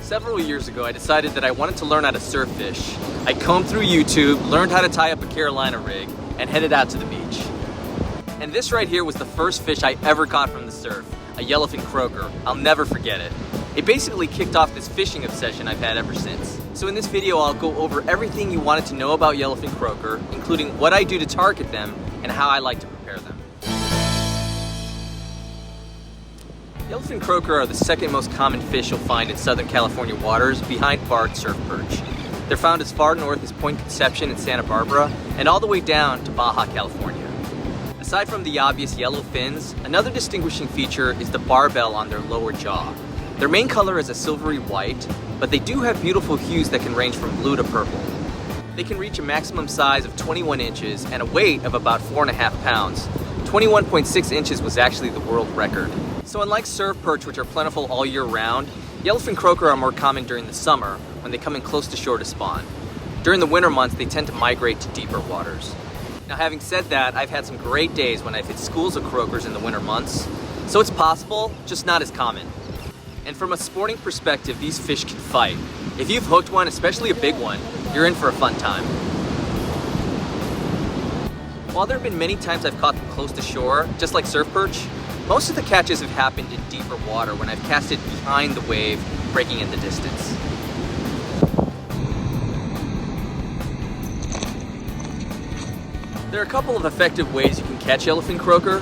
Several years ago, I decided that I wanted to learn how to surf fish. I combed through YouTube, learned how to tie up a Carolina rig, and headed out to the beach. And this right here was the first fish I ever caught from the surf, a Yellowfin Croaker. I'll never forget it. It basically kicked off this fishing obsession I've had ever since. So in this video, I'll go over everything you wanted to know about Yellowfin Croaker, including what I do to target them and how I like to prepare them. Yellowfin Croaker are the second most common fish you'll find in Southern California waters, behind barred surf perch. They're found as far north as Point Conception in Santa Barbara, and all the way down to Baja, California. Aside from the obvious yellow fins, another distinguishing feature is the barbell on their lower jaw. Their main color is a silvery white, but they do have beautiful hues that can range from blue to purple. They can reach a maximum size of 21 inches and a weight of about 4.5 pounds. 21.6 inches was actually the world record. So unlike surf perch, which are plentiful all year round, Yellowfin Croaker are more common during the summer when they come in close to shore to spawn. During the winter months, they tend to migrate to deeper waters. Now having said that, I've had some great days when I've hit schools of croakers in the winter months, so it's possible, just not as common. And from a sporting perspective, these fish can fight. If you've hooked one, especially a big one, you're in for a fun time. While there have been many times I've caught them close to shore, just like surf perch, most of the catches have happened in deeper water when I've casted behind the wave, breaking in the distance. There are a couple of effective ways you can catch Yellowfin Croaker.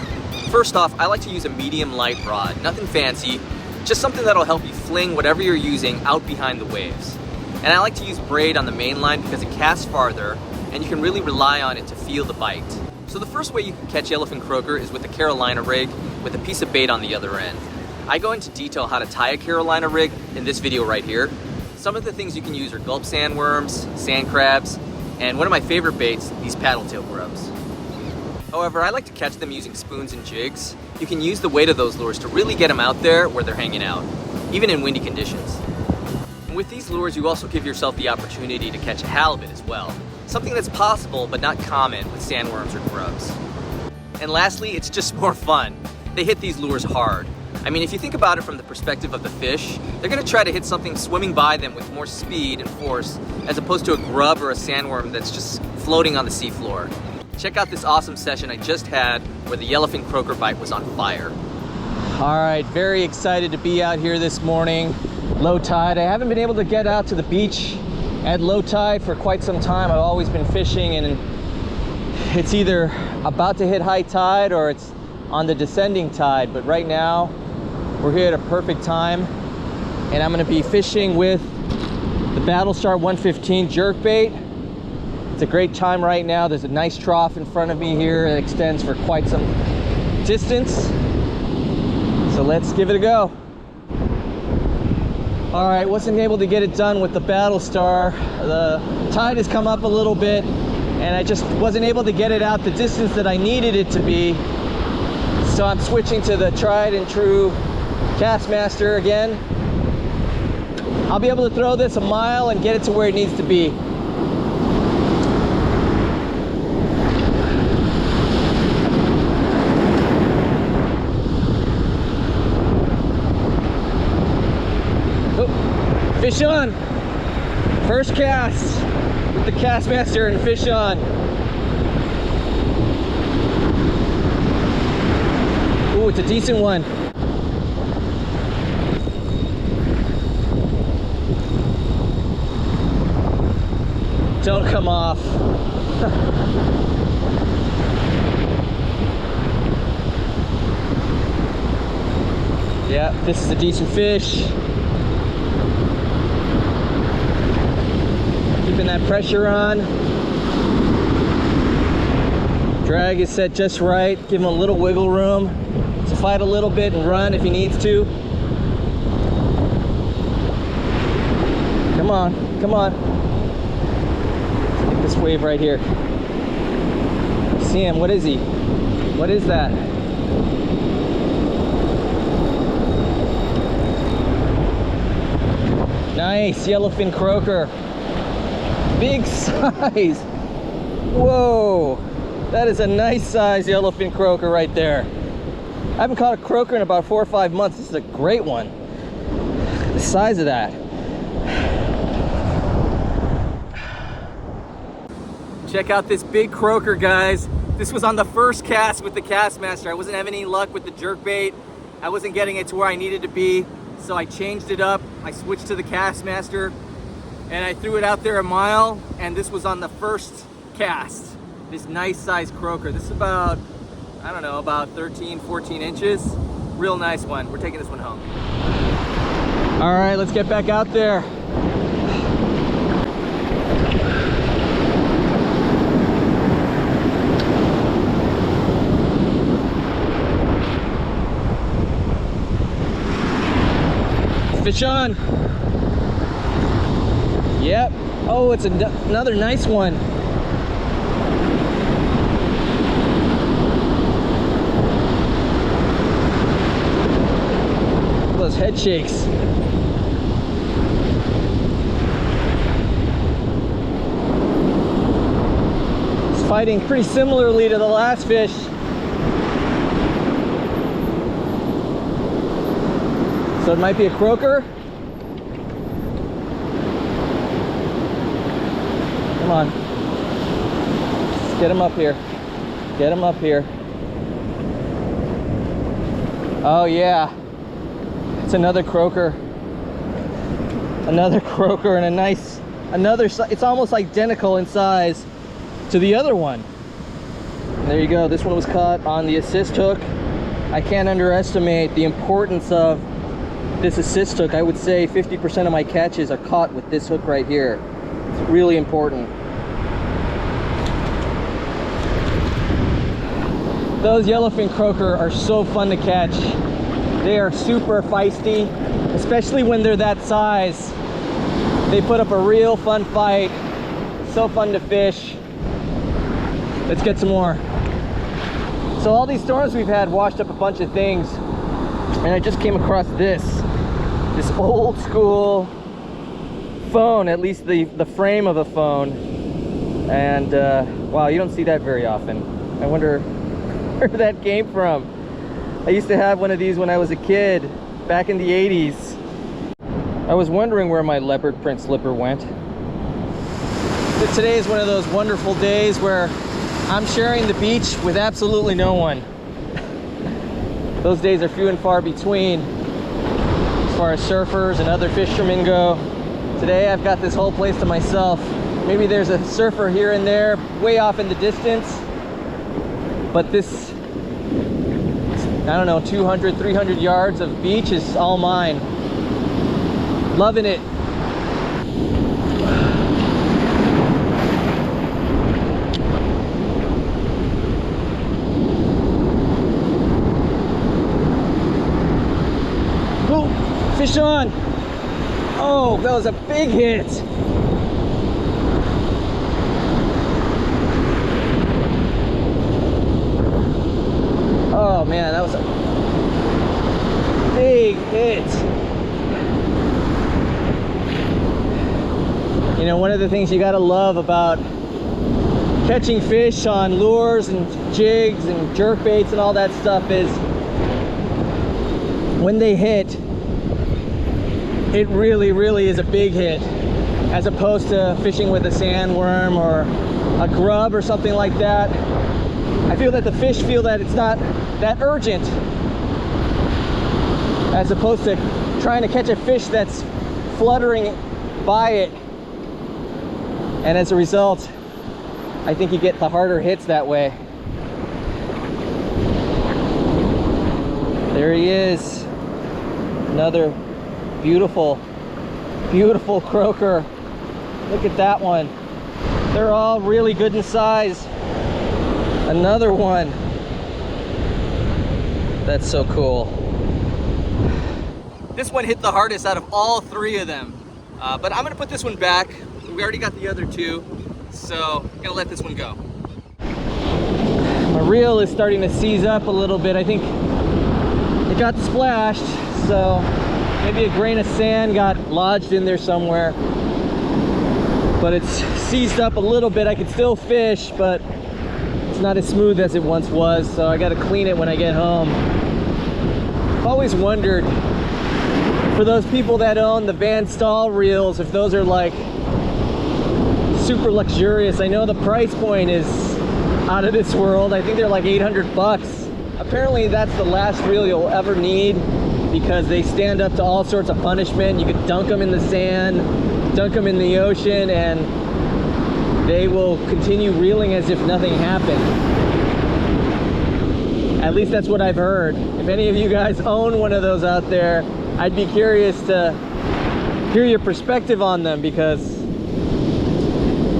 First off, I like to use a medium light rod, nothing fancy, just something that'll help you fling whatever you're using out behind the waves. And I like to use braid on the main line because it casts farther and you can really rely on it to feel the bite. So the first way you can catch Yellowfin Croaker is with a Carolina rig with a piece of bait on the other end. I go into detail how to tie a Carolina rig in this video right here. Some of the things you can use are gulp sandworms, sand crabs, and one of my favorite baits, these paddle-tail grubs. However, I like to catch them using spoons and jigs. You can use the weight of those lures to really get them out there where they're hanging out, even in windy conditions. And with these lures, you also give yourself the opportunity to catch a halibut as well. Something that's possible but not common with sandworms or grubs. And lastly, it's just more fun. They hit these lures hard. I mean, if you think about it from the perspective of the fish, they're gonna try to hit something swimming by them with more speed and force, as opposed to a grub or a sandworm that's just floating on the seafloor. Check out this awesome session I just had where the Yellowfin Croaker bite was on fire. All right, very excited to be out here this morning. Low tide. I haven't been able to get out to the beach at low tide for quite some time. I've always been fishing and it's either about to hit high tide or it's on the descending tide, but right now we're here at a perfect time and I'm going to be fishing with the Battlestar 115 jerkbait. It's a great time right now. There's a nice trough in front of me here that extends for quite some distance, so let's give it a go. All right, wasn't able to get it done with the Battlestar. The tide has come up a little bit and I just wasn't able to get it out the distance that I needed it to be. So I'm switching to the tried and true Castmaster again. I'll be able to throw this a mile and get it to where it needs to be. Oh, fish on! First cast with the Castmaster and fish on. Ooh, it's a decent one. Don't come off. Yeah, this is a decent fish. Keeping that pressure on. Drag is set just right. Give him a little wiggle room to fight a little bit and run if he needs to. Come on, come on. Let's get this wave right here. See him, what is he? What is that? Nice, Yellowfin Croaker. Big size. Whoa, that is a nice size Yellowfin Croaker right there. I haven't caught a croaker in about 4 or 5 months. This is a great one. The size of that. Check out this big croaker, guys. This was on the first cast with the Castmaster. I wasn't having any luck with the jerkbait. I wasn't getting it to where I needed to be, so I changed it up. I switched to the Castmaster, and I threw it out there a mile, and this was on the first cast. This nice sized croaker. This is about, I don't know, about 13, 14 inches. Real nice one. We're taking this one home. All right, let's get back out there. Fish on. Yep. Oh, it's another nice one. Those head shakes. It's fighting pretty similarly to the last fish. So it might be a croaker. Come on. Let's get him up here. Get him up here. Oh yeah. It's another croaker. Another croaker and a nice, it's almost identical in size to the other one. And there you go. This one was caught on the assist hook. I can't underestimate the importance of this assist hook. I would say 50% of my catches are caught with this hook right here. It's really important. Those yellowfin croaker are so fun to catch. They are super feisty, especially when they're that size. They put up a real fun fight. So fun to fish. Let's get some more. So all these storms we've had washed up a bunch of things, and I just came across this old school phone, at least the frame of a phone. And wow, you don't see that very often. I wonder where that came from. I used to have one of these when I was a kid, back in the 80s. I was wondering where my leopard print slipper went. Today is one of those wonderful days where I'm sharing the beach with absolutely no one. Those days are few and far between as far as surfers and other fishermen go. Today I've got this whole place to myself. Maybe there's a surfer here and there, way off in the distance, but this, I don't know, 200, 300 yards of beach is all mine. Loving it. Oh, fish on. Oh, that was a big hit. Oh man, that was a big hit. You know, one of the things you gotta love about catching fish on lures and jigs and jerk baits and all that stuff is when they hit, it really is a big hit, as opposed to fishing with a sandworm or a grub or something like that. I feel that the fish feel that it's not that urgent, as opposed to trying to catch a fish that's fluttering by it. And as a result, I think you get the harder hits that way. There he is. Another beautiful croaker. Look at that one. They're all really good in size. Another one. That's so cool. This one hit the hardest out of all three of them. But I'm gonna put this one back. We already got the other two, so I'm gonna let this one go. My reel is starting to seize up a little bit. I think it got splashed, so maybe a grain of sand got lodged in there somewhere. But it's seized up a little bit. I can still fish, but it's not as smooth as it once was, so I gotta clean it when I get home. I've always wondered For those people that own the Van Staal reels, if those are like super luxurious, I know the price point is out of this world. I think they're like 800 bucks. Apparently that's the last reel you'll ever need because they stand up to all sorts of punishment. You could dunk them in the sand, dunk them in the ocean, and they will continue reeling as if nothing happened. At least that's what I've heard. If any of you guys own one of those out there, I'd be curious to hear your perspective on them because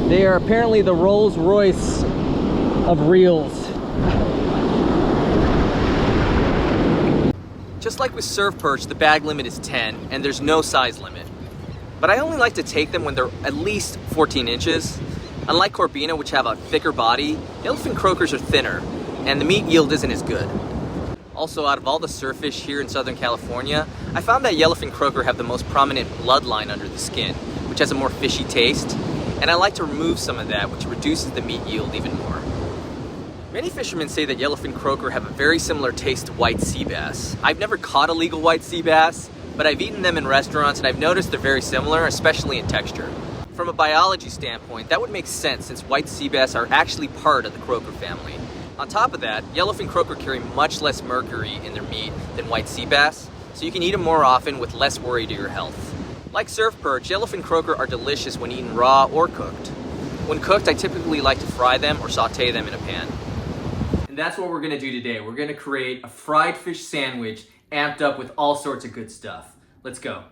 they are apparently the Rolls Royce of reels. Just like with surf perch, the bag limit is 10 and there's no size limit. But I only like to take them when they're at least 14 inches. Unlike Corbina, which have a thicker body, Yellowfin Croakers are thinner and the meat yield isn't as good. Also, out of all the surf fish here in Southern California, I found that Yellowfin Croaker have the most prominent bloodline under the skin, which has a more fishy taste, and I like to remove some of that, which reduces the meat yield even more. Many fishermen say that Yellowfin Croaker have a very similar taste to white sea bass. I've never caught a legal white sea bass, but I've eaten them in restaurants and I've noticed they're very similar, especially in texture. From a biology standpoint, that would make sense since white sea bass are actually part of the croaker family. On top of that, Yellowfin Croaker carry much less mercury in their meat than white sea bass, so you can eat them more often with less worry to your health. Like surf perch, Yellowfin Croaker are delicious when eaten raw or cooked. When cooked, I typically like to fry them or saute them in a pan. And that's what we're gonna do today. We're gonna create a fried fish sandwich amped up with all sorts of good stuff. Let's go.